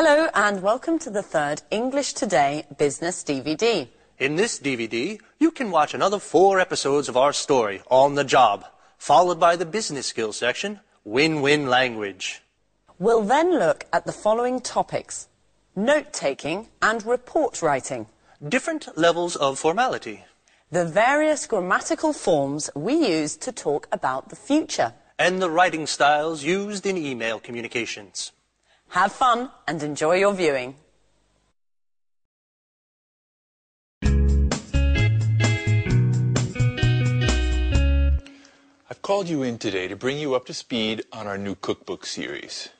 Hello and welcome to the third English Today Business DVD. In this DVD, you can watch another 4 episodes of our story, On the Job, followed by the business skills section, Win-Win Language. We'll then look at the following topics: note-taking and report writing, Different levels of formality, the various grammatical forms we use to talk about the future, and the writing styles used in email communications. Have fun and enjoy your viewing. I've called you in today to bring you up to speed on our new cookbook series.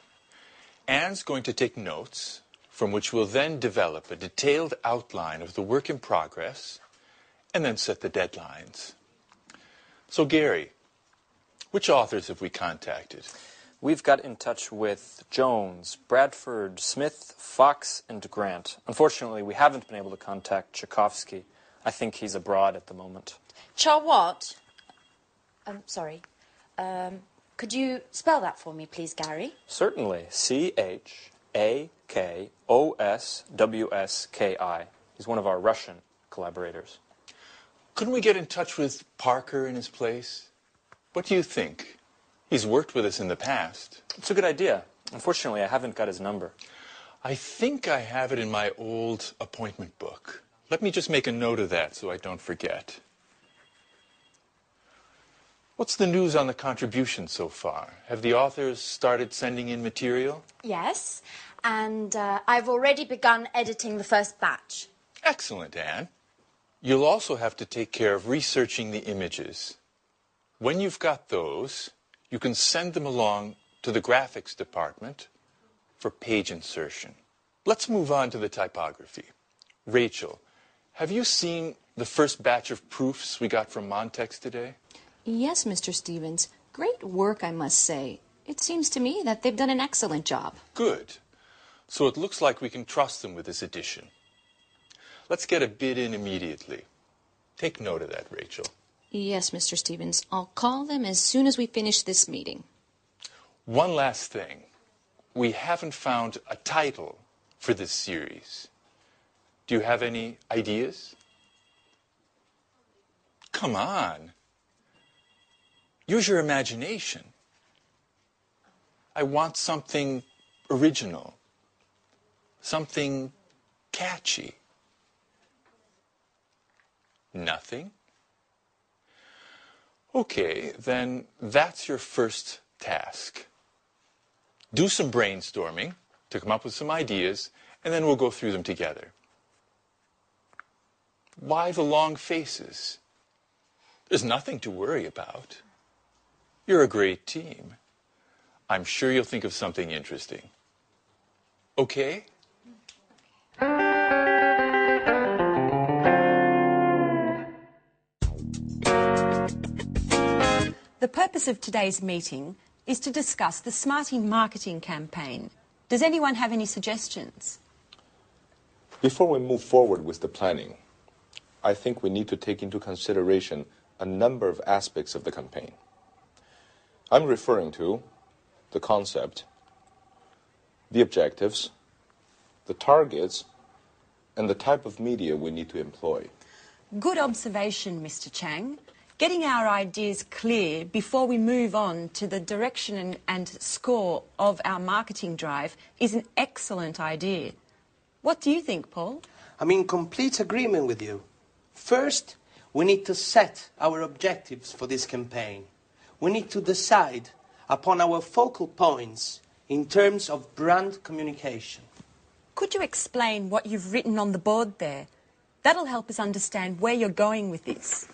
Anne's going to take notes, from which we'll then develop a detailed outline of the work in progress, and then set the deadlines. So Gary, which authors have we contacted? We've got in touch with Jones, Bradford, Smith, Fox, and Grant. Unfortunately, we haven't been able to contact Tchaikovsky. I think he's abroad at the moment. What? Sorry. Could you spell that for me, please, Gary? Certainly. Chakoswski. He's one of our Russian collaborators. Couldn't we get in touch with Parker in his place? What do you think? He's worked with us in the past. It's a good idea. Unfortunately, I haven't got his number. I think I have it in my old appointment book. Let me just make a note of that so I don't forget. What's the news on the contribution so far? Have the authors started sending in material? Yes, and I've already begun editing the first batch. Excellent, Anne. You'll also have to take care of researching the images. When you've got those, you can send them along to the graphics department for page insertion. Let's move on to the typography. Rachel, have you seen the first batch of proofs we got from Montex today? Yes, Mr. Stevens. Great work, I must say. It seems to me that they've done an excellent job. Good. So it looks like we can trust them with this edition. Let's get a bid in immediately. Take note of that, Rachel. Yes, Mr. Stevens. I'll call them as soon as we finish this meeting. One last thing. We haven't found a title for this series. Do you have any ideas? Come on. Use your imagination. I want something original. Something catchy. Nothing? Okay, then that's your first task. Do some brainstorming to come up with some ideas, and then we'll go through them together. Why the long faces? There's nothing to worry about. You're a great team. I'm sure you'll think of something interesting. Okay? The purpose of today's meeting is to discuss the Smarty marketing campaign. Does anyone have any suggestions? Before we move forward with the planning, I think we need to take into consideration a number of aspects of the campaign. I'm referring to the concept, the objectives, the targets, and the type of media we need to employ. Good observation, Mr. Chang. Getting our ideas clear before we move on to the direction and score of our marketing drive is an excellent idea. What do you think, Paul? I'm in complete agreement with you. First, we need to set our objectives for this campaign. We need to decide upon our focal points in terms of brand communication. Could you explain what you've written on the board there? That'll help us understand where you're going with this.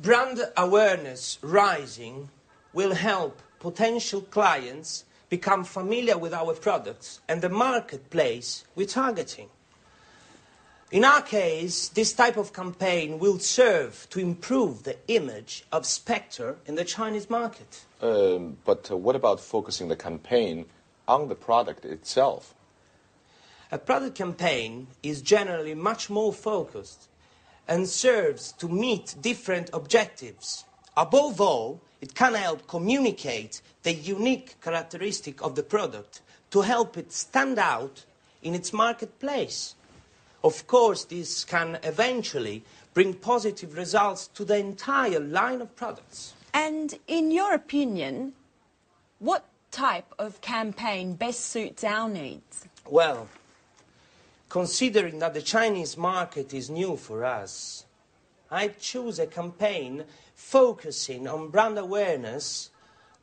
Brand awareness rising will help potential clients become familiar with our products and the marketplace we're targeting. In our case, this type of campaign will serve to improve the image of Spectre in the Chinese market. But what about focusing the campaign on the product itself? A product campaign is generally much more focused and serves to meet different objectives. Above all, it can help communicate the unique characteristic of the product to help it stand out in its marketplace. Of course, this can eventually bring positive results to the entire line of products. And in your opinion, what type of campaign best suits our needs? Well, considering that the Chinese market is new for us, I'd choose a campaign focusing on brand awareness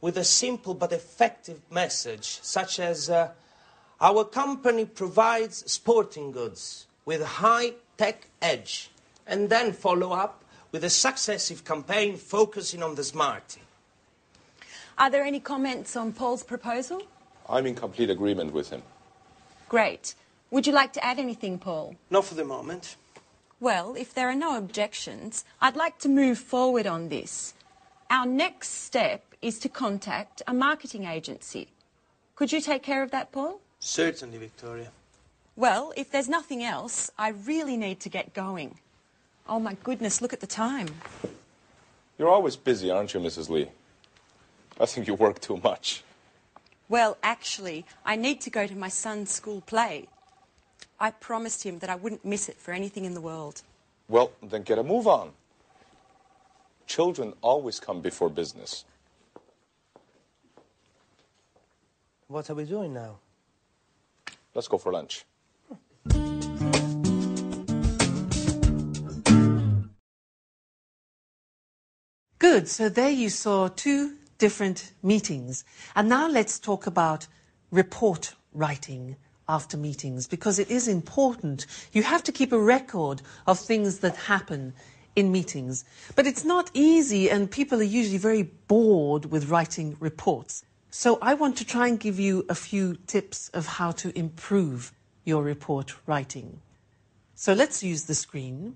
with a simple but effective message, such as our company provides sporting goods with a high-tech edge, and then follow up with a successive campaign focusing on the smarty. Are there any comments on Paul's proposal? I'm in complete agreement with him. Great. Would you like to add anything, Paul? Not for the moment. Well, if there are no objections, I'd like to move forward on this. Our next step is to contact a marketing agency. Could you take care of that, Paul? Certainly, Victoria. Well, if there's nothing else, I really need to get going. Oh, my goodness, look at the time. You're always busy, aren't you, Mrs. Lee? I think you work too much. Well, actually, I need to go to my son's school play. I promised him that I wouldn't miss it for anything in the world. Well, then get a move on. Children always come before business. What are we doing now? Let's go for lunch. Good, so there you saw two different meetings. And now let's talk about report writing after meetings, because it is important. You have to keep a record of things that happen in meetings. But it's not easy, and people are usually very bored with writing reports. So I want to try and give you a few tips of how to improve your report writing. So let's use the screen.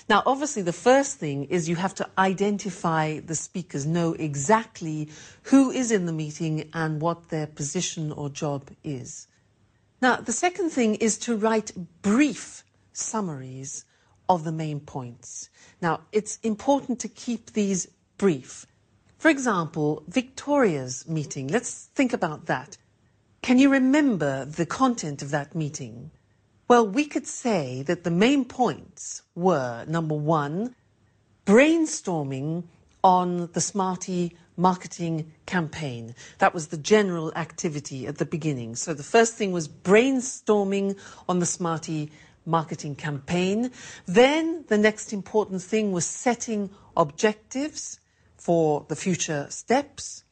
Now, obviously, the first thing is you have to identify the speakers, know exactly who is in the meeting and what their position or job is. Now, the second thing is to write brief summaries of the main points. Now, it's important to keep these brief. For example, Victoria's meeting. Let's think about that. Can you remember the content of that meeting? Well, we could say that the main points were, number one, brainstorming on the Smarty marketing campaign. That was the general activity at the beginning. So the first thing was brainstorming on the Smarty marketing campaign. Then the next important thing was setting objectives for the future steps.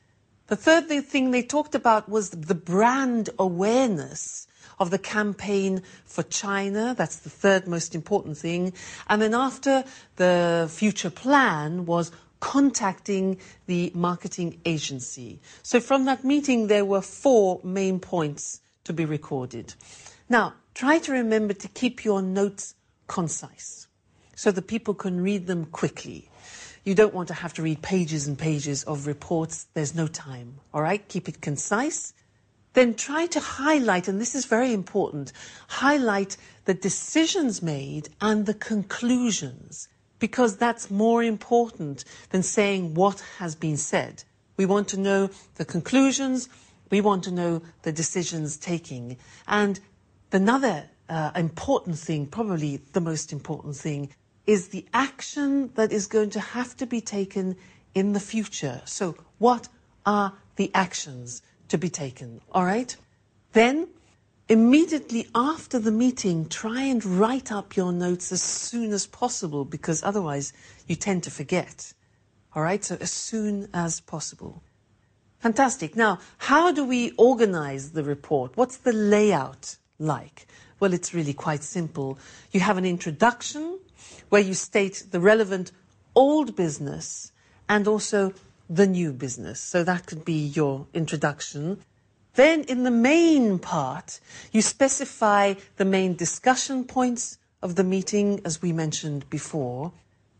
The third thing they talked about was the brand awareness of the campaign for China. That's the third most important thing. And then after, the future plan was contacting the marketing agency. So from that meeting, there were 4 main points to be recorded. Now, try to remember to keep your notes concise so that people can read them quickly. You don't want to have to read pages and pages of reports. There's no time. All right? Keep it concise. Then try to highlight, and this is very important, highlight the decisions made and the conclusions, because that's more important than saying what has been said. We want to know the conclusions. We want to know the decisions taking. And another important thing, probably the most important thing, is the action that is going to have to be taken in the future. So what are the actions to be taken? All right? Then, immediately after the meeting, try and write up your notes as soon as possible, because otherwise you tend to forget. All right? So as soon as possible. Fantastic. Now, how do we organize the report? What's the layout like? Well, it's really quite simple. You have an introduction where you state the relevant old business and also the new business. So that could be your introduction. Then in the main part, you specify the main discussion points of the meeting, as we mentioned before.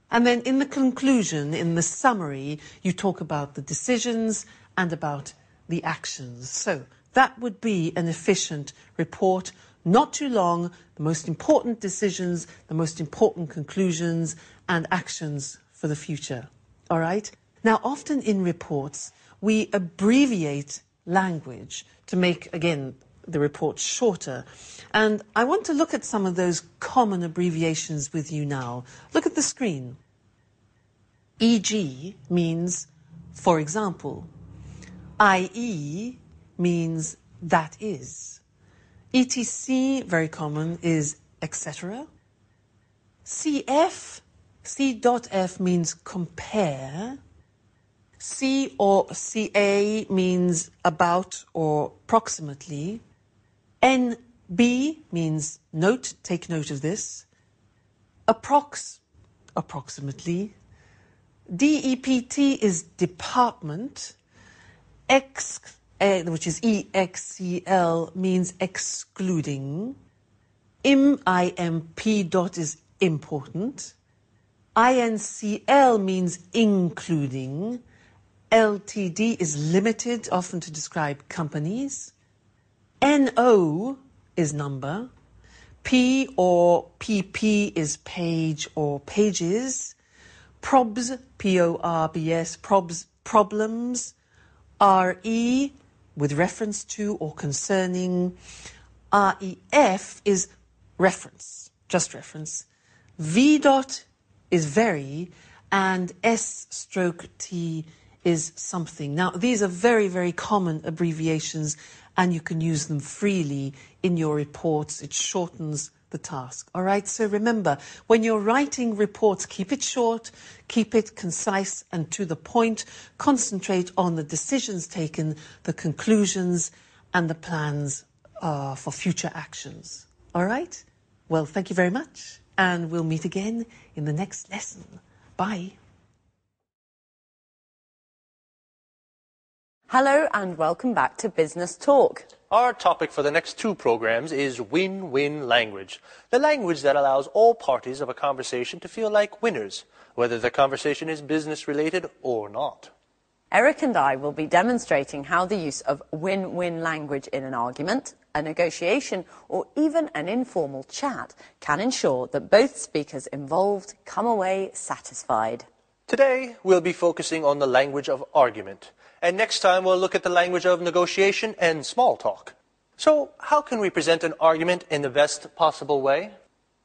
And then in the conclusion, in the summary, you talk about the decisions and about the actions. So that would be an efficient report. Not too long, the most important decisions, the most important conclusions and actions for the future. All right? Now, often in reports, we abbreviate language to make, again, the report shorter. And I want to look at some of those common abbreviations with you now. Look at the screen. E.g. means, for example. I.e. means that is. ETC, very common, is etc. C.F. C.F. means compare. C or CA means about or approximately. NB means note, take note of this. Approximately. DEPT is department. Which is EXCL, means excluding. IMP dot is important. INCL means including. LTD is limited, often to describe companies. NO is number. P or PP is page or pages. Probs, P-O-R-B-S, probs, problems. RE, with reference to or concerning. REF is reference, just reference. V dot is very, and S/T is something. Now, these are very, very common abbreviations, and you can use them freely in your reports. It shortens the task. All right, so remember, when you're writing reports, keep it short, keep it concise and to the point. Concentrate on the decisions taken, the conclusions, and the plans for future actions. All right? Well, thank you very much, and we'll meet again in the next lesson. Bye. Hello and welcome back to Business Talk. Our topic for the next 2 programs is win-win language, the language that allows all parties of a conversation to feel like winners, whether the conversation is business-related or not. Eric and I will be demonstrating how the use of win-win language in an argument, a negotiation, or even an informal chat can ensure that both speakers involved come away satisfied. Today, we'll be focusing on the language of argument. And next time, we'll look at the language of negotiation and small talk. So, how can we present an argument in the best possible way?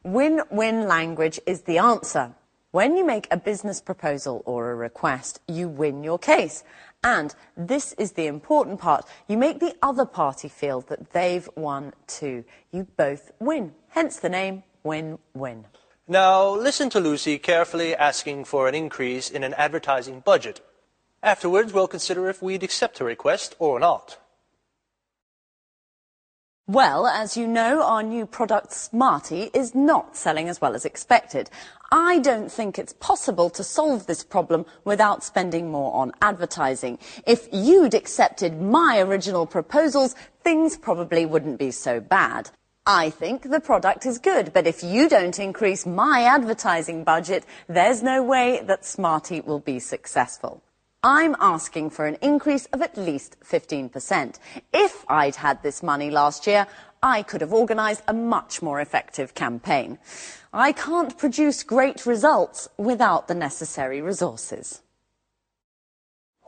Win-win language is the answer. When you make a business proposal or a request, you win your case. And this is the important part. You make the other party feel that they've won too. You both win. Hence the name win-win. Now, listen to Lucy carefully asking for an increase in an advertising budget. Afterwards, we'll consider if we'd accept her request or not. Well, as you know, our new product Smarty is not selling as well as expected. I don't think it's possible to solve this problem without spending more on advertising. If you'd accepted my original proposals, things probably wouldn't be so bad. I think the product is good, but if you don't increase my advertising budget, there's no way that Smarty will be successful. I'm asking for an increase of at least 15%. If I'd had this money last year, I could have organised a much more effective campaign. I can't produce great results without the necessary resources.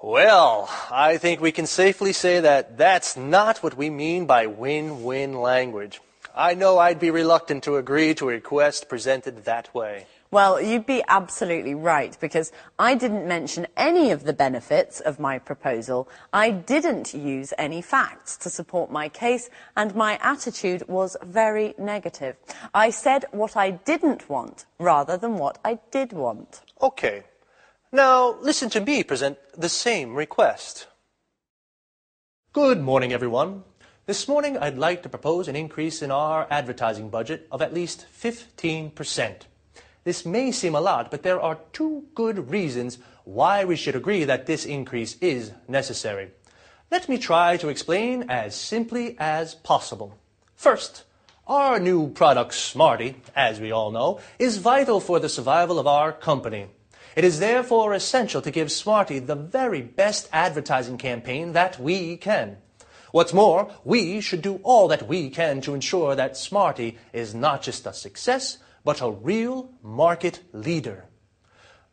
Well, I think we can safely say that that's not what we mean by win-win language. I know I'd be reluctant to agree to a request presented that way. Well, you'd be absolutely right, because I didn't mention any of the benefits of my proposal. I didn't use any facts to support my case, and my attitude was very negative. I said what I didn't want, rather than what I did want. Okay. Now, listen to me present the same request. Good morning, everyone. This morning, I'd like to propose an increase in our advertising budget of at least 15%. This may seem a lot, but there are 2 good reasons why we should agree that this increase is necessary. Let me try to explain as simply as possible. First, our new product, Smarty, as we all know, is vital for the survival of our company. It is therefore essential to give Smarty the very best advertising campaign that we can. What's more, we should do all that we can to ensure that Smarty is not just a success, but a real market leader.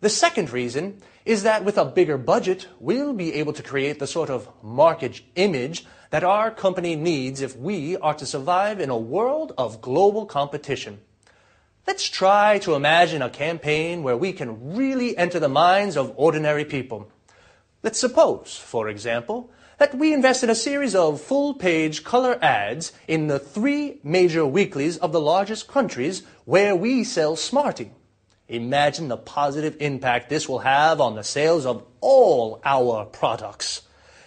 The second reason is that with a bigger budget, we'll be able to create the sort of market image that our company needs if we are to survive in a world of global competition. Let's try to imagine a campaign where we can really enter the minds of ordinary people. Let's suppose, for example, that we invest in a series of full-page color ads in the 3 major weeklies of the largest countries where we sell Smarty. Imagine the positive impact this will have on the sales of all our products.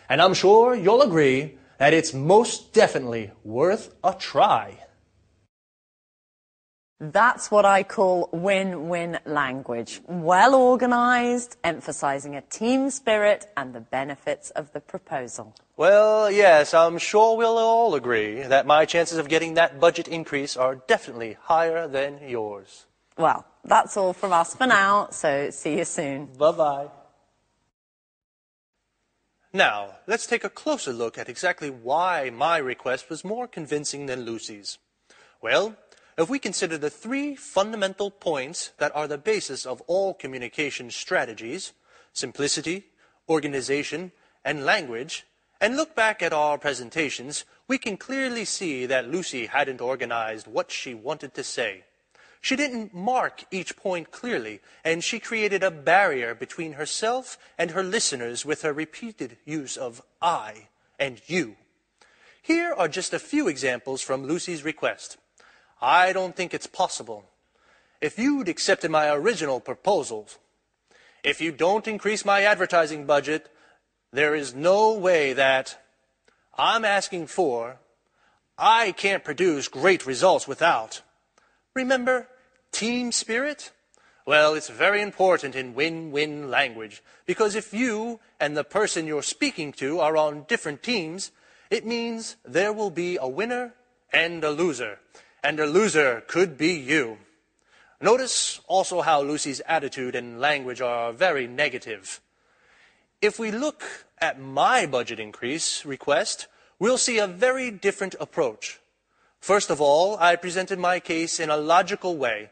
And I'm sure you'll agree that it's most definitely worth a try. That's what I call win-win language. Well organized, emphasizing a team spirit and the benefits of the proposal. Well, yes, I'm sure we'll all agree that my chances of getting that budget increase are definitely higher than yours. Well, that's all from us for now, so see you soon. Bye-bye. Now, let's take a closer look at exactly why my request was more convincing than Lucy's. Well, if we consider the 3 fundamental points that are the basis of all communication strategies, simplicity, organization, and language, and look back at our presentations, we can clearly see that Lucy hadn't organized what she wanted to say. She didn't mark each point clearly, and she created a barrier between herself and her listeners with her repeated use of I and you. Here are just a few examples from Lucy's request. I don't think it's possible. If you'd accepted my original proposals, if you don't increase my advertising budget, there is no way that I'm asking for, I can't produce great results without. Remember, team spirit? Well, it's very important in win-win language, because if you and the person you're speaking to are on different teams, it means there will be a winner and a loser could be you. Notice also how Lucy's attitude and language are very negative. If we look at my budget increase request, we'll see a very different approach. First of all, I presented my case in a logical way.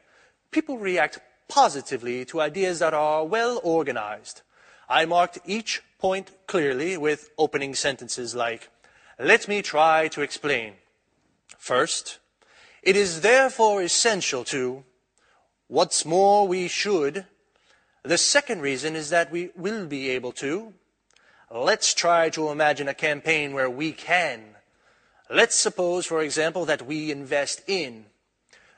People react positively to ideas that are well organized. I marked each point clearly with opening sentences like, "Let me try to explain. First, it is therefore essential to, what's more, we should. The second reason is that we will be able to. Let's try to imagine a campaign where we can. Let's suppose, for example, that we invest in."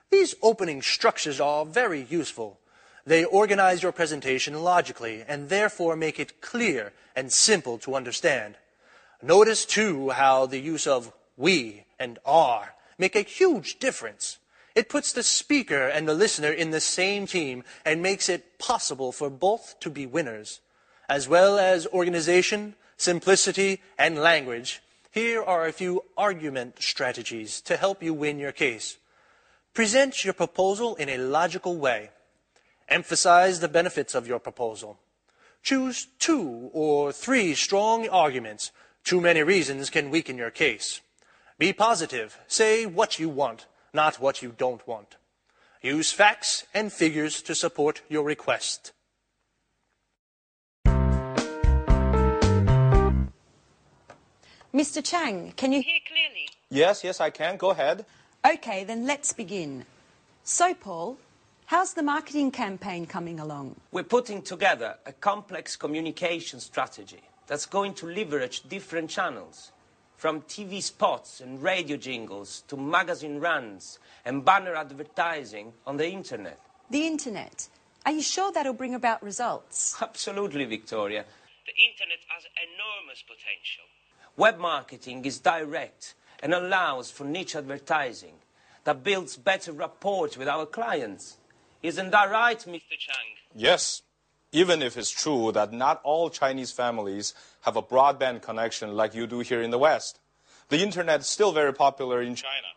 These opening structures are very useful. They organize your presentation logically and therefore make it clear and simple to understand. Notice, too, how the use of we and are make a huge difference. It puts the speaker and the listener in the same team and makes it possible for both to be winners. As well as organization, simplicity, and language, here are a few argument strategies to help you win your case. Present your proposal in a logical way. Emphasize the benefits of your proposal. Choose 2 or 3 strong arguments. Too many reasons can weaken your case. Be positive. Say what you want, not what you don't want. Use facts and figures to support your request. Mr. Chang, can you hear clearly? Yes, I can. Go ahead. Okay, then let's begin. So, Paul, how's the marketing campaign coming along? We're putting together a complex communication strategy that's going to leverage different channels, from TV spots and radio jingles to magazine runs and banner advertising on the internet. The internet? Are you sure that'll bring about results? Absolutely, Victoria. The internet has enormous potential. Web marketing is direct and allows for niche advertising that builds better rapport with our clients. Isn't that right, Mr. Chang? Yes, even if it's true that not all Chinese families have a broadband connection like you do here in the West. The internet is still very popular in China,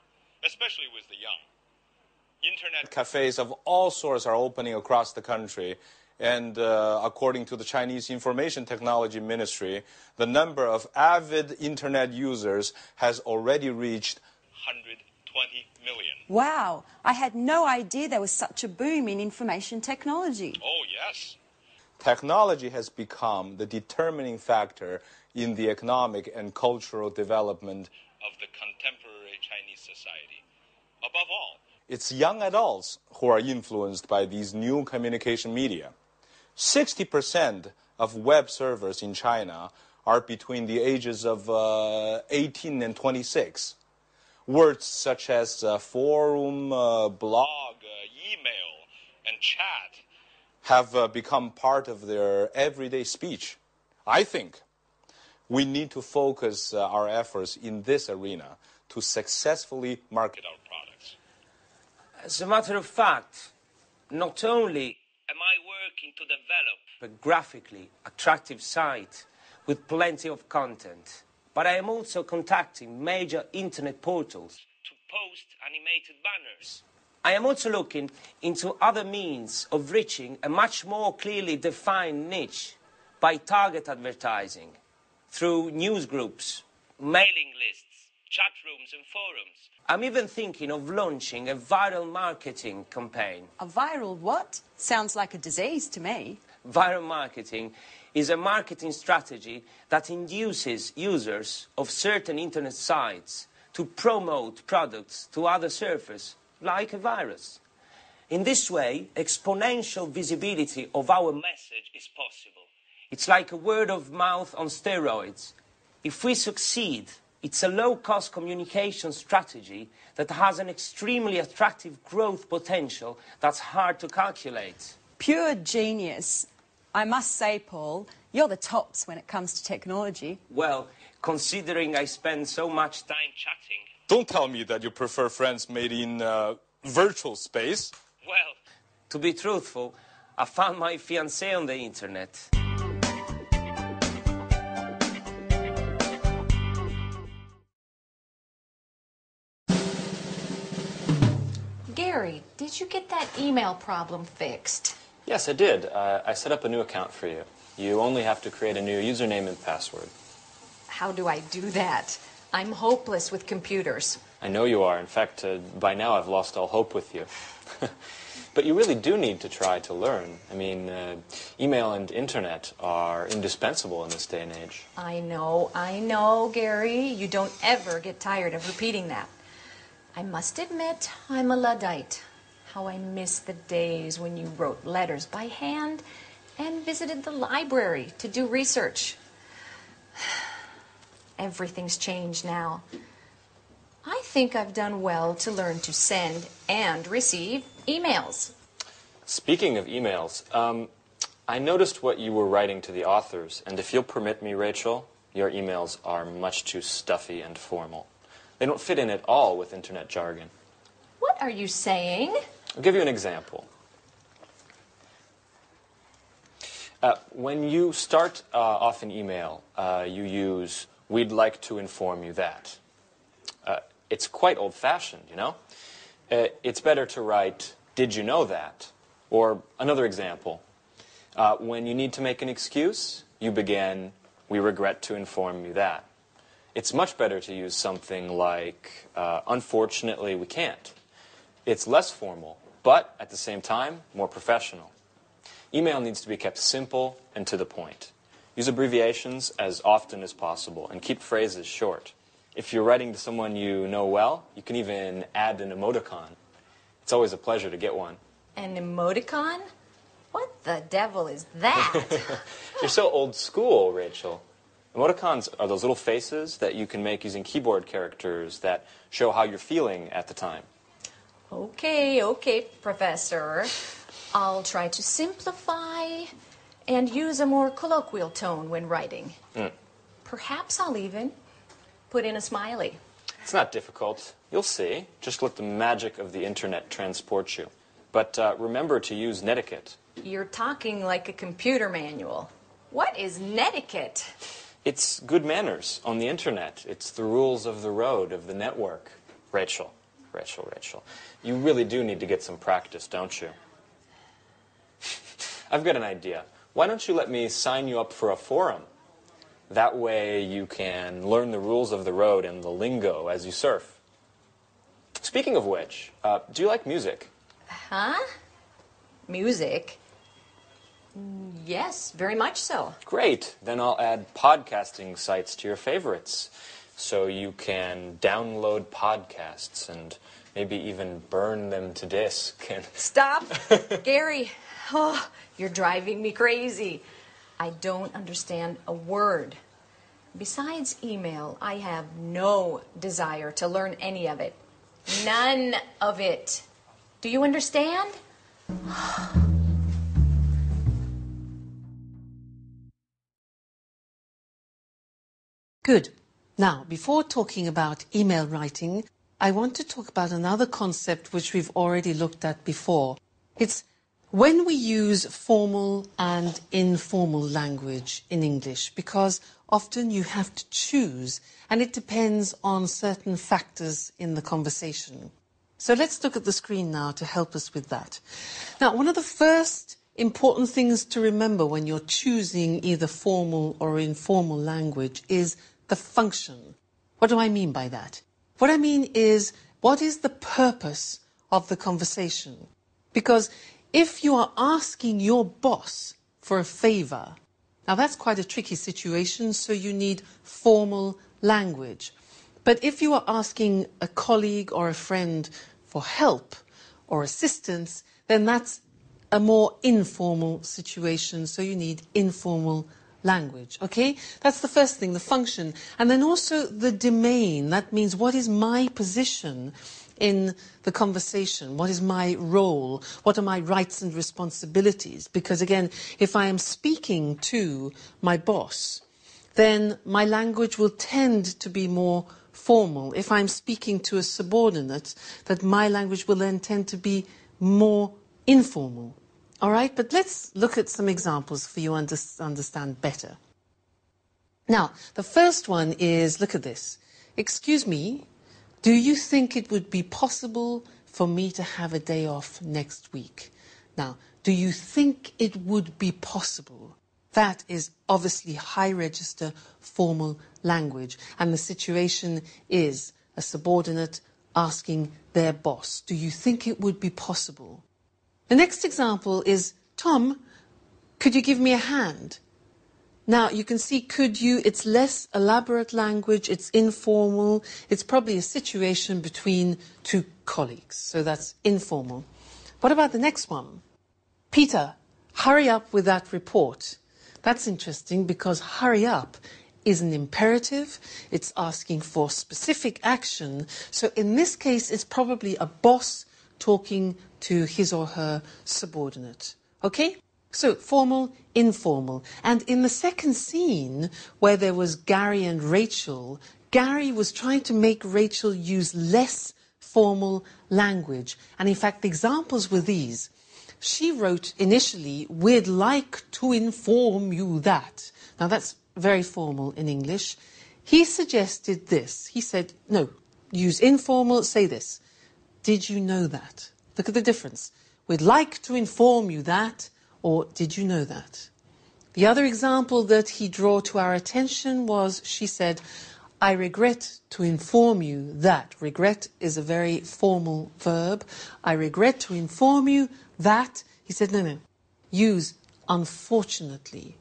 especially with the young. Internet cafes of all sorts are opening across the country. And according to the Chinese Information Technology Ministry, the number of avid internet users has already reached 120 million. Wow, I had no idea there was such a boom in information technology. Oh, yes. Technology has become the determining factor in the economic and cultural development of the contemporary Chinese society. Above all, it's young adults who are influenced by these new communication media. 60% of web servers in China are between the ages of 18 and 26. Words such as forum, blog, email, and chat have become part of their everyday speech. I think we need to focus our efforts in this arena to successfully market our products. As a matter of fact, not only am I working to develop a graphically attractive site with plenty of content, but I am also contacting major internet portals to post animated banners. I am also looking into other means of reaching a much more clearly defined niche by target advertising through news groups, mailing lists, chat rooms and forums. I'm even thinking of launching a viral marketing campaign. A viral what? Sounds like a disease to me. Viral marketing is a marketing strategy that induces users of certain internet sites to promote products to other surfers, like a virus. In this way, exponential visibility of our message is possible. It's like a word of mouth on steroids. If we succeed, it's a low-cost communication strategy that has an extremely attractive growth potential that's hard to calculate. Pure genius. I must say, Paul, you're the tops when it comes to technology. Well, considering I spend so much time chatting... Don't tell me that you prefer friends made in virtual space. Well, to be truthful, I found my fiancée on the internet. Gary, did you get that email problem fixed? Yes, I did. I set up a new account for you. You only have to create a new username and password. How do I do that? I'm hopeless with computers. I know you are. In fact, by now I've lost all hope with you. But you really do need to try to learn. I mean, email and internet are indispensable in this day and age. I know, Gary. You don't ever get tired of repeating that. I must admit, I'm a Luddite. How I miss the days when you wrote letters by hand and visited the library to do research. Everything's changed now. I think I've done well to learn to send and receive emails. Speaking of emails, I noticed what you were writing to the authors, and if you'll permit me, Rachel, your emails are much too stuffy and formal. They don't fit in at all with internet jargon. What are you saying? I'll give you an example. When you start off an email, you use, "We'd like to inform you that." It's quite old-fashioned, you know? It's better to write, "Did you know that?" Or another example. When you need to make an excuse, you begin, "We regret to inform you that." It's much better to use something like, "Unfortunately, we can't." It's less formal, but at the same time, more professional. Email needs to be kept simple and to the point. Use abbreviations as often as possible and keep phrases short. If you're writing to someone you know well, you can even add an emoticon. It's always a pleasure to get one. An emoticon? What the devil is that? You're so old school, Rachel. Emoticons are those little faces that you can make using keyboard characters that show how you're feeling at the time. Okay, Professor. I'll try to simplify and use a more colloquial tone when writing. Perhaps I'll even put in a smiley. It's not difficult. You'll see. Just let the magic of the internet transport you. But remember to use netiquette. You're talking like a computer manual. What is netiquette? It's good manners on the internet. It's the rules of the road, of the network. Rachel. You really do need to get some practice, don't you? I've got an idea. Why don't you let me sign you up for a forum? That way you can learn the rules of the road and the lingo as you surf. Speaking of which, do you like music? Huh? Music? Yes, very much so. Great. Then I'll add podcasting sites to your favorites, so you can download podcasts and maybe even burn them to disk. And Stop, Gary. Oh, you're driving me crazy. I don't understand a word. Besides email, I have no desire to learn any of it. None of it. Do you understand? Good. Now, before talking about email writing, I want to talk about another concept which we've already looked at before. It's when we use formal and informal language in English, because often you have to choose, and it depends on certain factors in the conversation. So let's look at the screen now to help us with that. Now, one of the first important things to remember when you're choosing either formal or informal language is the function. What do I mean by that? What I mean is, what is the purpose of the conversation? Because if you are asking your boss for a favor, now that's quite a tricky situation, so you need formal language. But if you are asking a colleague or a friend for help or assistance, then that's a more informal situation, so you need informal language, okay? That's the first thing, the function. And then also the domain. That means, what is my position in the conversation? What is my role? What are my rights and responsibilities? Because again, if I am speaking to my boss, then my language will tend to be more formal. If I'm speaking to a subordinate, that my language will then tend to be more informal. All right, but let's look at some examples for you to understand better. Now, the first one is, look at this. Excuse me, do you think it would be possible for me to have a day off next week? Now, do you think it would be possible? That is obviously high register formal language. And the situation is a subordinate asking their boss, do you think it would be possible? The next example is, Tom, could you give me a hand? Now, you can see could you, it's less elaborate language, it's informal, it's probably a situation between two colleagues, so that's informal. What about the next one? Peter, hurry up with that report. That's interesting because hurry up is an imperative, it's asking for specific action, so in this case it's probably a boss talking to his or her subordinate. Okay? So, formal, informal. And in the second scene, where there was Gary and Rachel, Gary was trying to make Rachel use less formal language. And in fact, the examples were these. She wrote initially, we'd like to inform you that. Now, that's very formal in English. He suggested this. He said, no, use informal, say this. Did you know that? Look at the difference. We'd like to inform you that, or did you know that? The other example that he drew to our attention was, she said, I regret to inform you that. Regret is a very formal verb. I regret to inform you that. He said, no, use unfortunately.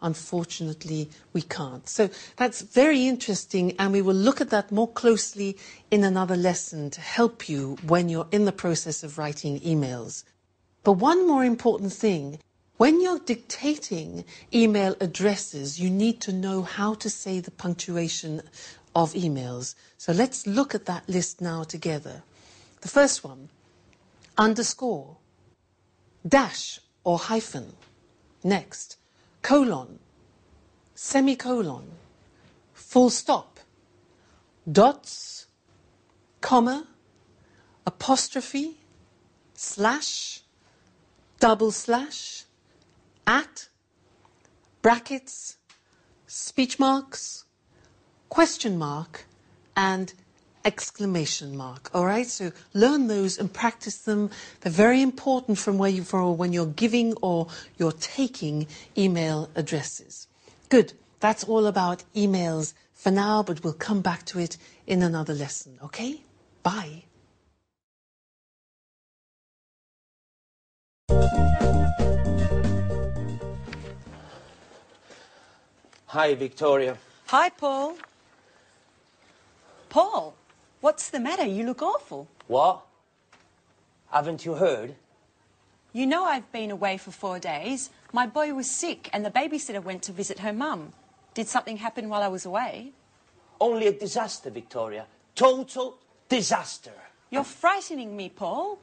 Unfortunately, we can't. So that's very interesting, and we will look at that more closely in another lesson to help you when you're in the process of writing emails. But one more important thing, when you're dictating email addresses, you need to know how to say the punctuation of emails. So let's look at that list now together. The first one, underscore, dash or hyphen. Next, colon, semicolon, full stop, dots, comma, apostrophe, slash, double slash, at, brackets, speech marks, question mark, and exclamation mark. All right, so learn those and practice them. They're very important from when you're giving or you're taking email addresses. Good. That's all about emails for now, but we'll come back to it in another lesson. Okay? Bye. Hi, Victoria. Hi, Paul. Paul, what's the matter? You look awful. What? Haven't you heard? You know I've been away for 4 days. My boy was sick and the babysitter went to visit her mum. Did something happen while I was away? Only a disaster, Victoria. Total disaster. You're frightening me, Paul.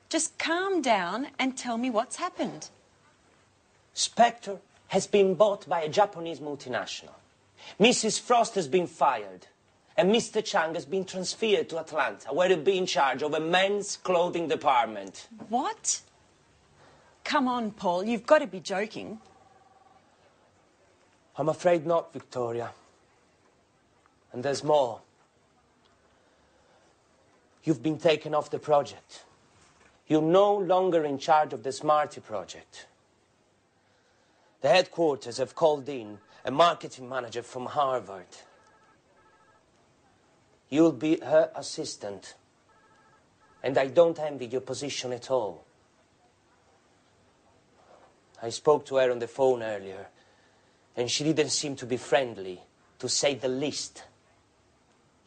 Just calm down and tell me what's happened. Spectre has been bought by a Japanese multinational. Mrs. Frost has been fired. And Mr. Chang has been transferred to Atlanta, where he'll be in charge of a men's clothing department. What? Come on, Paul, you've got to be joking. I'm afraid not, Victoria. And there's more. You've been taken off the project. You're no longer in charge of the Smarty project. The headquarters have called in a marketing manager from Harvard. You'll be her assistant. And I don't envy your position at all. I spoke to her on the phone earlier, and she didn't seem to be friendly, to say the least.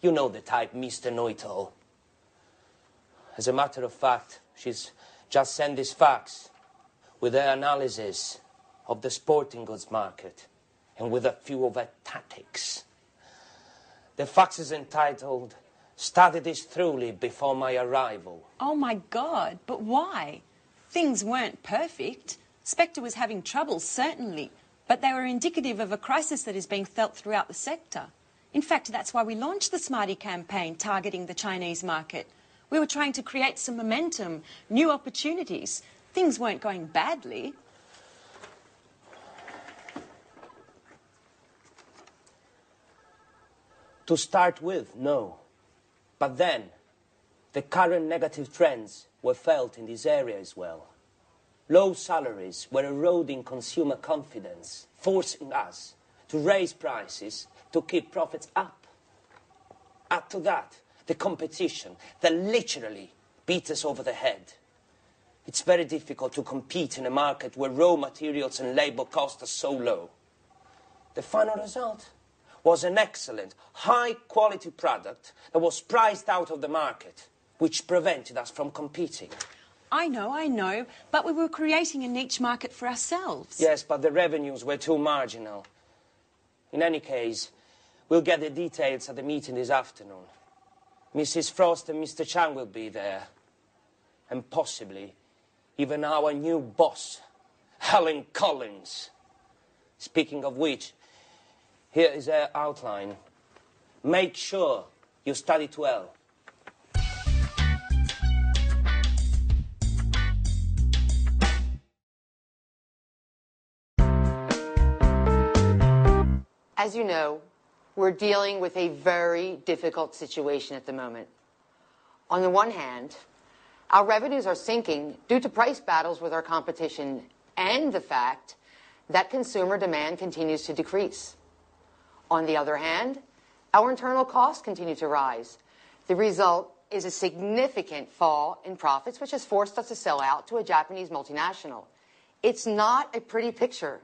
You know the type, Mr. Know-it-all. As a matter of fact, she's just sent this fax with her analysis of the sporting goods market and with a few of her tactics. The fax is entitled, "Studied this thoroughly before my arrival." Oh, my God, but why? Things weren't perfect. Spectre was having trouble, certainly, but they were indicative of a crisis that is being felt throughout the sector. In fact, that's why we launched the Smarty campaign targeting the Chinese market. We were trying to create some momentum, new opportunities. Things weren't going badly. To start with, no. But then, the current negative trends were felt in this area as well. Low salaries were eroding consumer confidence, forcing us to raise prices to keep profits up. Add to that, the competition that literally beat us over the head. It's very difficult to compete in a market where raw materials and labor costs are so low. The final result was an excellent, high-quality product that was priced out of the market, which prevented us from competing. I know, but we were creating a niche market for ourselves. Yes, but the revenues were too marginal. In any case, we'll get the details at the meeting this afternoon. Mrs. Frost and Mr. Chang will be there. And possibly even our new boss, Helen Collins. Speaking of which, here is her outline. Make sure you study it well. As you know, we're dealing with a very difficult situation at the moment. On the one hand, our revenues are sinking due to price battles with our competition and the fact that consumer demand continues to decrease. On the other hand, our internal costs continue to rise. The result is a significant fall in profits, which has forced us to sell out to a Japanese multinational. It's not a pretty picture.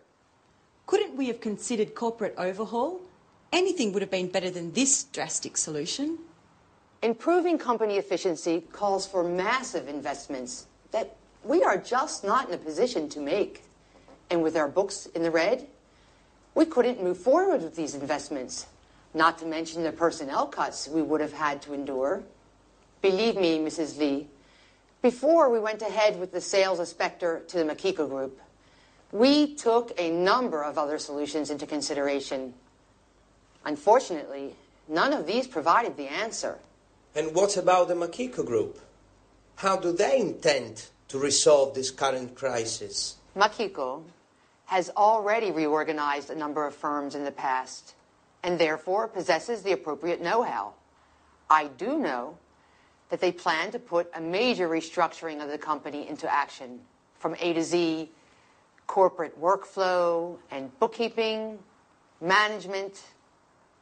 Couldn't we have considered corporate overhaul? Anything would have been better than this drastic solution. Improving company efficiency calls for massive investments that we are just not in a position to make. And with our books in the red, we couldn't move forward with these investments, not to mention the personnel cuts we would have had to endure. Believe me, Mrs. Lee, before we went ahead with the sales of Spectre to the Makiko Group, we took a number of other solutions into consideration. Unfortunately, none of these provided the answer. And what about the Makiko Group? How do they intend to resolve this current crisis? Makiko has already reorganized a number of firms in the past and therefore possesses the appropriate know-how. I do know that they plan to put a major restructuring of the company into action, from A to Z, corporate workflow and bookkeeping, management,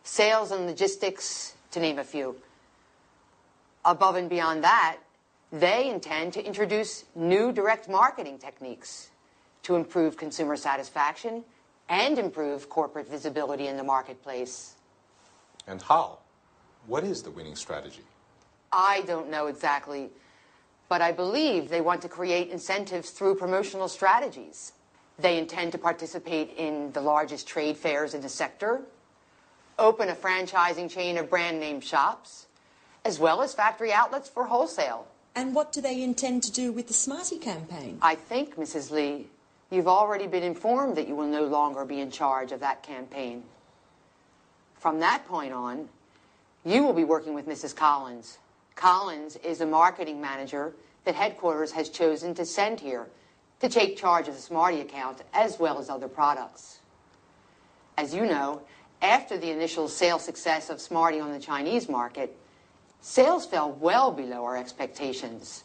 sales and logistics, to name a few. Above and beyond that, they intend to introduce new direct marketing techniques to improve consumer satisfaction and improve corporate visibility in the marketplace. And how? What is the winning strategy? I don't know exactly, but I believe they want to create incentives through promotional strategies. They intend to participate in the largest trade fairs in the sector, open a franchising chain of brand name shops, as well as factory outlets for wholesale. And what do they intend to do with the Smarty campaign? I think, Mrs. Lee, you've already been informed that you will no longer be in charge of that campaign. From that point on, you will be working with Mrs. Collins. Collins is a marketing manager that headquarters has chosen to send here to take charge of the Smarty account as well as other products. As you know, after the initial sales success of Smarty on the Chinese market, sales fell well below our expectations.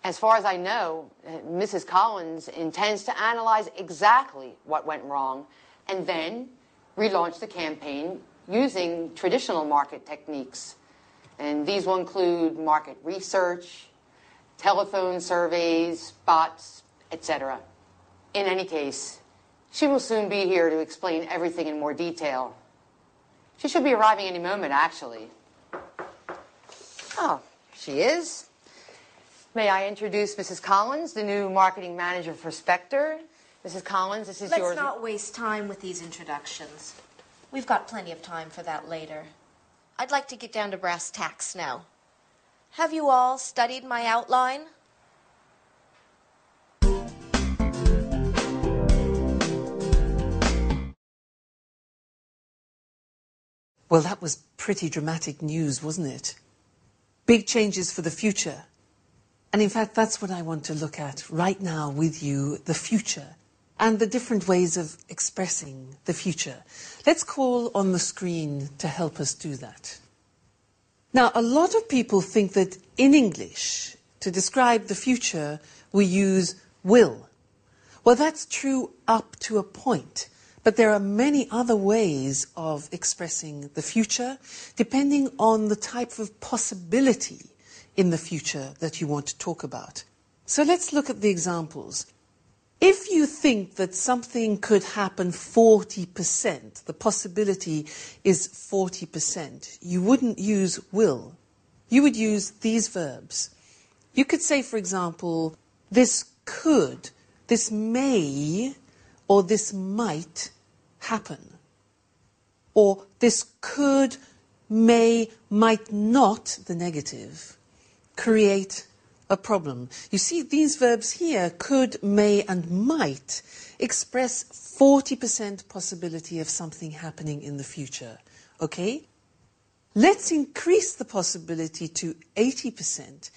As far as I know, Mrs. Collins intends to analyze exactly what went wrong and then relaunch the campaign using traditional market techniques. And these will include market research, telephone surveys, bots, etc. In any case, she will soon be here to explain everything in more detail. She should be arriving any moment, actually. Oh, she is. May I introduce Mrs. Collins, the new marketing manager for Spectre? Mrs. Collins, this is yours. Let's not waste time with these introductions. We've got plenty of time for that later. I'd like to get down to brass tacks now. Have you all studied my outline? Well, that was pretty dramatic news, wasn't it? Big changes for the future. And in fact, that's what I want to look at right now with you, the future, and the different ways of expressing the future. Let's call on the screen to help us do that. Now, a lot of people think that in English, to describe the future, we use will. Well, that's true up to a point. But there are many other ways of expressing the future, depending on the type of possibility in the future that you want to talk about. So let's look at the examples. If you think that something could happen 40%, the possibility is 40%, you wouldn't use will. You would use these verbs. You could say, for example, this could, this may, or this might happen. Or this could, may, might not, the negative, create a problem. You see, these verbs here, could, may, and might, express 40% possibility of something happening in the future. Okay? Let's increase the possibility to 80%,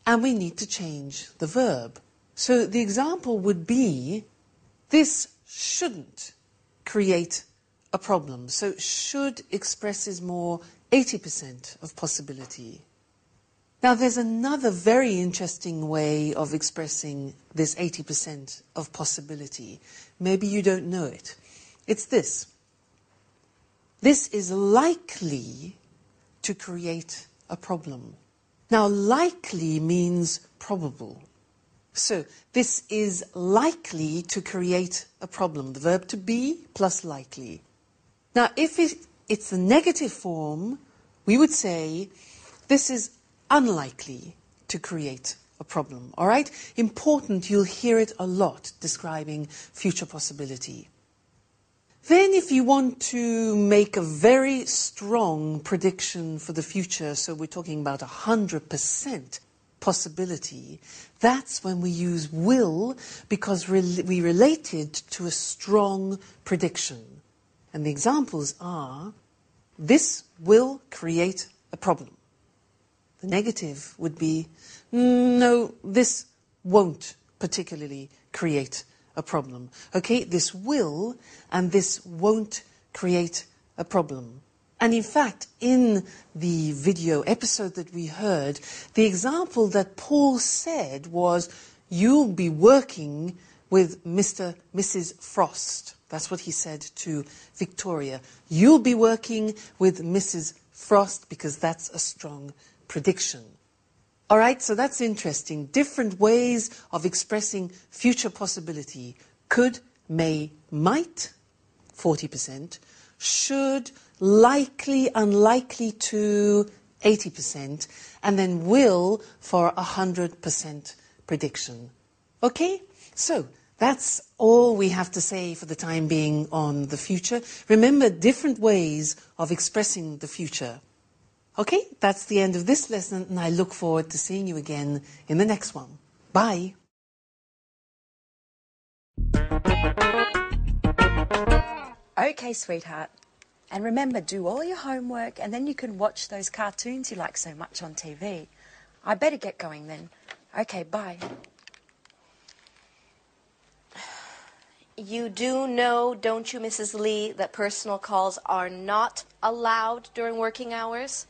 and we need to change the verb. So the example would be, this shouldn't create a problem. So should expresses more 80% of possibility. Now there's another very interesting way of expressing this 80% of possibility. Maybe you don't know it. It's this. This is likely to create a problem. Now likely means probable. So this is likely to create a problem. The verb to be plus likely. Now if it's the negative form, we would say this is unlikely to create a problem. All right? Important, you'll hear it a lot describing future possibility. Then if you want to make a very strong prediction for the future, so we're talking about 100% possibility, that's when we use will, because we relate it to a strong prediction. And the examples are, this will create a problem. The negative would be, no, this won't particularly create a problem. Okay, this will and this won't create a problem. And in fact, in the video episode that we heard, the example that Paul said was, you'll be working with Mrs. Frost. That's what he said to Victoria. You'll be working with Mrs. Frost because that's a strong prediction. All right, so that's interesting. Different ways of expressing future possibility. Could, may, might, 40%, should, likely, unlikely to 80%, and then will for 100% prediction. Okay? So that's all we have to say for the time being on the future. Remember, different ways of expressing the future. Okay? That's the end of this lesson, and I look forward to seeing you again in the next one. Bye. Okay, sweetheart. And remember, do all your homework and then you can watch those cartoons you like so much on TV. I better get going then. Okay, bye. You do know, don't you, Mrs. Lee, that personal calls are not allowed during working hours?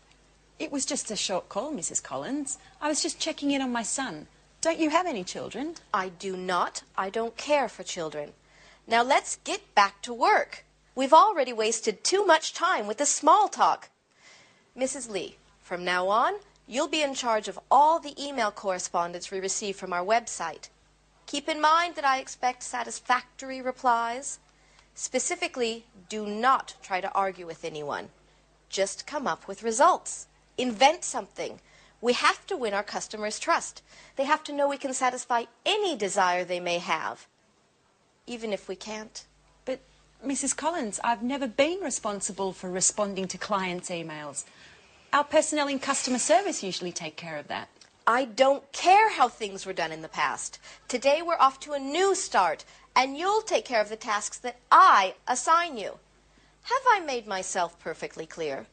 It was just a short call, Mrs. Collins. I was just checking in on my son. Don't you have any children? I do not. I don't care for children. Now let's get back to work. We've already wasted too much time with this small talk. Mrs. Lee, from now on, you'll be in charge of all the email correspondence we receive from our website. Keep in mind that I expect satisfactory replies. Specifically, do not try to argue with anyone. Just come up with results. Invent something. We have to win our customers' trust. They have to know we can satisfy any desire they may have, even if we can't. But, Mrs. Collins, I've never been responsible for responding to clients' emails. Our personnel in customer service usually take care of that. I don't care how things were done in the past. Today we're off to a new start, and you'll take care of the tasks that I assign you. Have I made myself perfectly clear?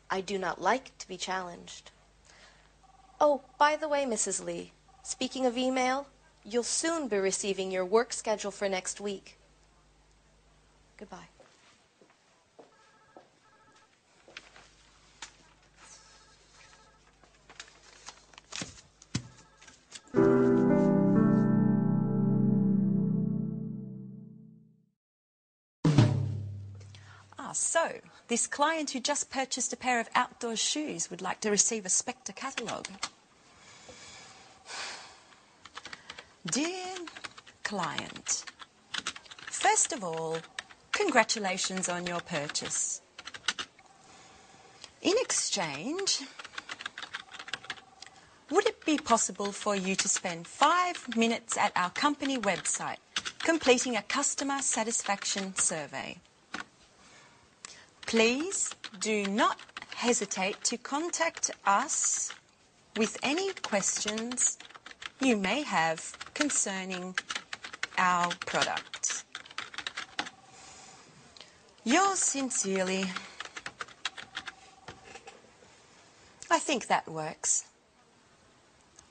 I do not like to be challenged. Oh, by the way, Mrs. Lee, speaking of email, you'll soon be receiving your work schedule for next week. Goodbye. So, this client who just purchased a pair of outdoor shoes would like to receive a Spectre catalogue. Dear client, first of all, congratulations on your purchase. In exchange, would it be possible for you to spend 5 minutes at our company website completing a customer satisfaction survey? Please do not hesitate to contact us with any questions you may have concerning our products. Yours sincerely. I think that works.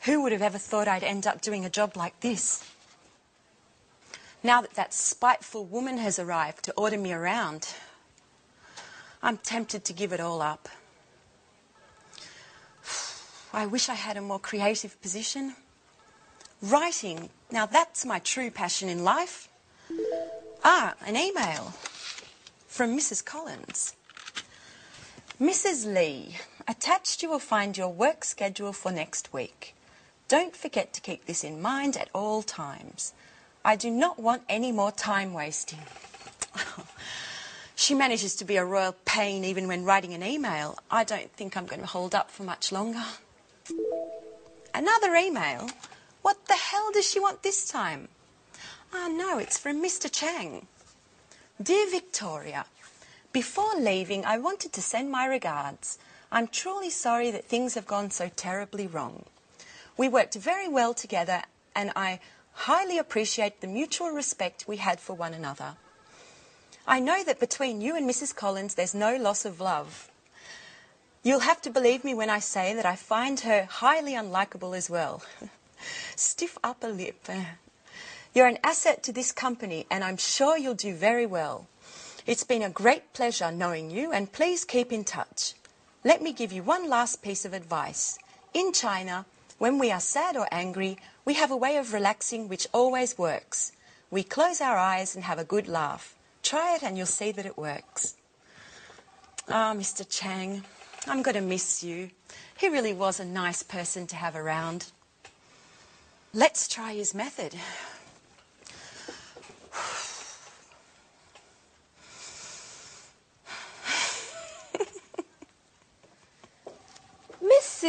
Who would have ever thought I'd end up doing a job like this? Now that that spiteful woman has arrived to order me around, I'm tempted to give it all up. I wish I had a more creative position. Writing, now that's my true passion in life. Ah, an email from Mrs. Collins. Mrs. Lee, attached you will find your work schedule for next week. Don't forget to keep this in mind at all times. I do not want any more time wasting. She manages to be a royal pain even when writing an email. I don't think I'm going to hold up for much longer. Another email? What the hell does she want this time? Ah, no, it's from Mr. Chang. Dear Victoria, before leaving, I wanted to send my regards. I'm truly sorry that things have gone so terribly wrong. We worked very well together, and I highly appreciate the mutual respect we had for one another. I know that between you and Mrs. Collins there's no loss of love. You'll have to believe me when I say that I find her highly unlikable as well. Stiff upper lip. You're an asset to this company and I'm sure you'll do very well. It's been a great pleasure knowing you and please keep in touch. Let me give you one last piece of advice. In China, when we are sad or angry, we have a way of relaxing which always works. We close our eyes and have a good laugh. Try it and you'll see that it works. Ah, Mr. Chang, I'm going to miss you. He really was a nice person to have around. Let's try his method.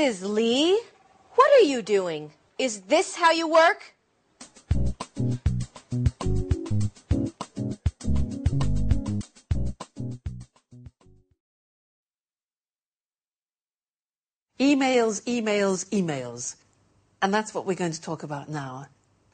Mrs. Lee, what are you doing? Is this how you work? Emails, emails, emails. And that's what we're going to talk about now.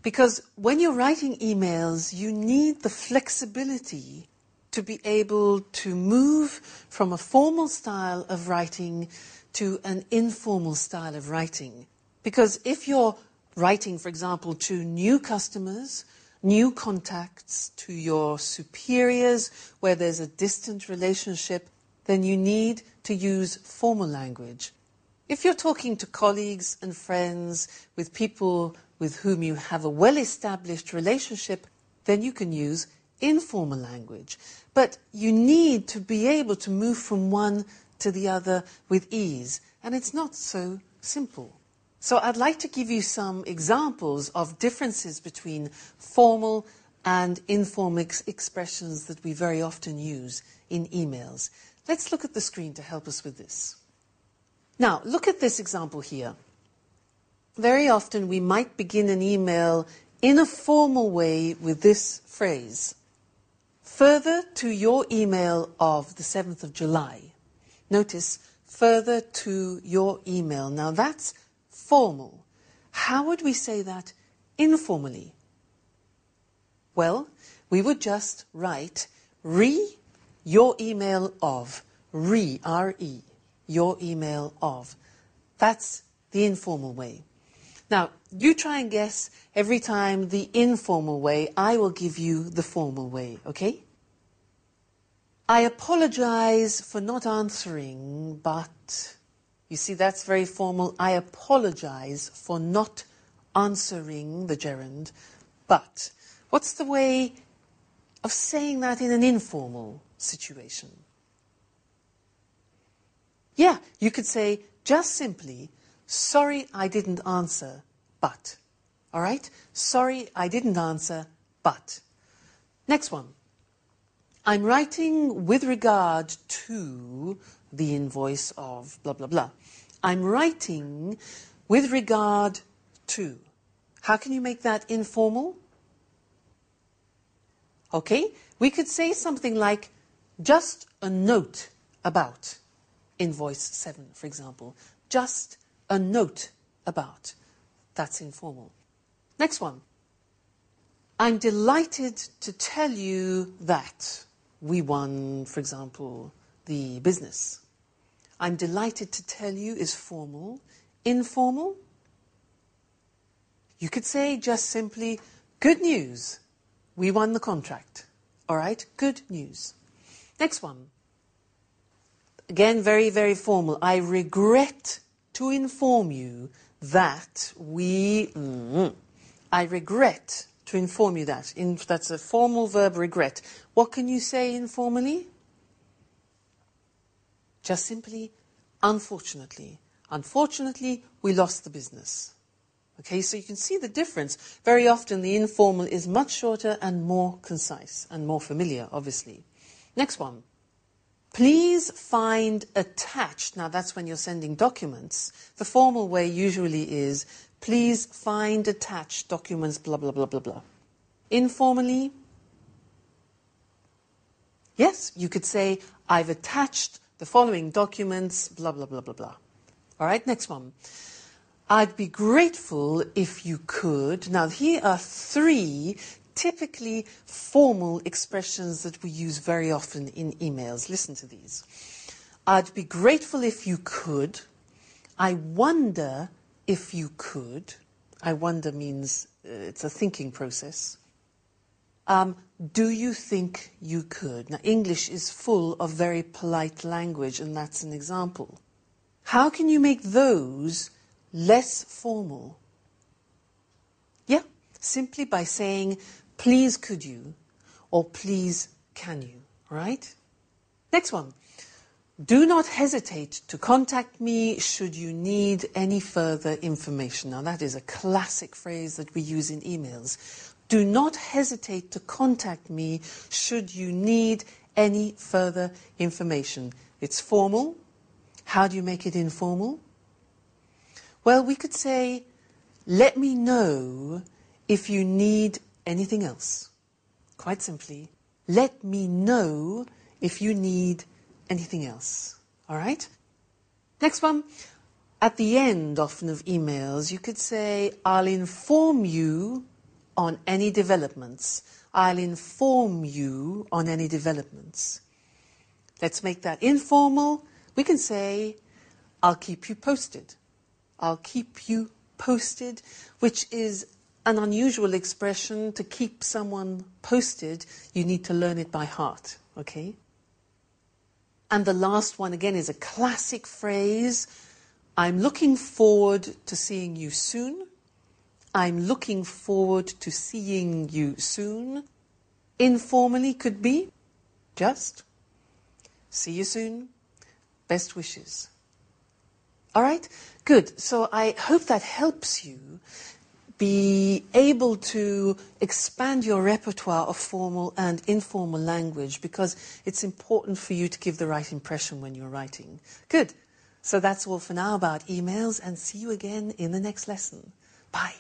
Because when you're writing emails, you need the flexibility to be able to move from a formal style of writing to an informal style of writing. Because if you're writing, for example, to new customers, new contacts, to your superiors, where there's a distant relationship, then you need to use formal language. If you're talking to colleagues and friends, with people with whom you have a well-established relationship, then you can use informal language. But you need to be able to move from one to the other with ease. And it's not so simple. So I'd like to give you some examples of differences between formal and informal expressions that we very often use in emails. Let's look at the screen to help us with this. Now, look at this example here. Very often we might begin an email in a formal way with this phrase. Further to your email of the 7th of July. Notice, further to your email. Now that's formal. How would we say that informally? Well, we would just write your email of. R-E. Your email of. That's the informal way. Now, you try and guess every time the informal way. I will give you the formal way, okay? I apologize for not answering, but... You see, that's very formal. I apologize for not answering the gerund, but... What's the way of saying that in an informal situation? Yeah, you could say just simply, sorry I didn't answer, but. All right? Sorry I didn't answer, but. Next one. I'm writing with regard to the invoice of blah, blah, blah. I'm writing with regard to. How can you make that informal? Okay, we could say something like just a note about invoice 7, for example. Just a note about. That's informal. Next one. I'm delighted to tell you that we won, for example, the business. I'm delighted to tell you is formal. Informal? You could say just simply, good news. We won the contract. All right? Good news. Next one. Again, very, very formal. I regret to inform you that we... I regret to inform you that. That's a formal verb, regret. What can you say informally? Just simply, unfortunately. Unfortunately, we lost the business. Okay, so you can see the difference. Very often the informal is much shorter and more concise and more familiar, obviously. Next one. Please find attached. Now that's when you're sending documents. The formal way usually is, please find attached documents, blah, blah, blah, blah, blah. Informally, yes, you could say, I've attached the following documents, blah, blah, blah, blah, blah. All right, next one. I'd be grateful if you could. Now, here are 3 typically formal expressions that we use very often in emails. Listen to these. I'd be grateful if you could. I wonder if you could. I wonder means it's a thinking process. Do you think you could? Now, English is full of very polite language, and that's an example. How can you make those less formal? Yeah, simply by saying, please could you, or please can you, right? Next one. Do not hesitate to contact me should you need any further information. Now that is a classic phrase that we use in emails. Do not hesitate to contact me should you need any further information. It's formal. How do you make it informal? Well, we could say, let me know if you need anything else. Quite simply, let me know if you need anything else. All right? Next one. At the end, often, of emails, you could say, I'll inform you on any developments. I'll inform you on any developments. Let's make that informal. We can say, I'll keep you posted. I'll keep you posted, which is an unusual expression. To keep someone posted, you need to learn it by heart, okay? And the last one, again, is a classic phrase. I'm looking forward to seeing you soon. I'm looking forward to seeing you soon. Informally could be just, see you soon, best wishes. All right? Good. So I hope that helps you be able to expand your repertoire of formal and informal language, because it's important for you to give the right impression when you're writing. Good. So that's all for now about emails, and see you again in the next lesson. Bye.